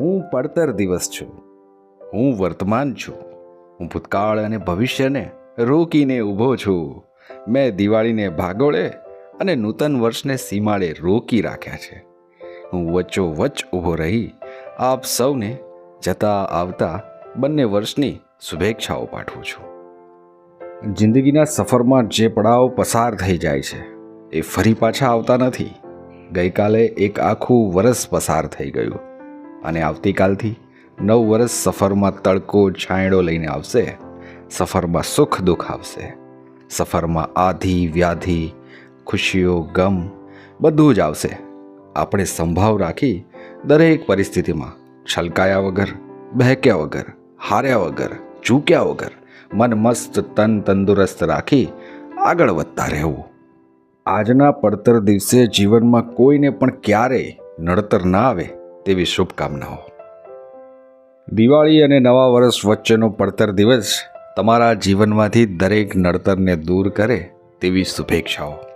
હું પડતર દિવસ છું. હું વર્તમાન છું. હું ભૂતકાળ અને ભવિષ્યને રોકીને ઊભો છું. મેં દિવાળીને ભાગોળે અને નૂતન વર્ષને સીમાડે રોકી રાખ્યા છે. હું વચ્ચોવચ્ચ ઊભો રહી આપ સૌને જતા આવતા બંને વર્ષની શુભેચ્છાઓ પાઠવું છું. જિંદગીના સફરમાં જે પડાવ પસાર થઈ જાય છે એ ફરી પાછા આવતા નથી. ગઈકાલે એક આખું વરસ પસાર થઈ ગયું અને આવતીકાલથી નવ વર્ષ સફરમાં તડકો છાંયડો લઈને આવશે. સફરમાં સુખ દુઃખ આવશે. સફરમાં આધિ વ્યાધિ ખુશીઓ ગમ બધું જ આવશે. આપણે સંભાવ રાખી દરેક પરિસ્થિતિમાં છલકાયા વગર, બહેક્યા વગર, હાર્યા વગર, ચૂક્યા વગર મન મસ્ત તન તંદુરસ્ત રાખી આગળ વધતા રહેવું. આજના પડતર દિવસે જીવનમાં કોઈને પણ ક્યારેય નડતર ના આવે તેવી શુભકામનાઓ. દિવાળી અને નવા વર્ષ વચ્ચેનો પડતર દિવસ તમારા જીવનમાંથી દરેક નડતરને દૂર કરે તેવી શુભેચ્છાઓ.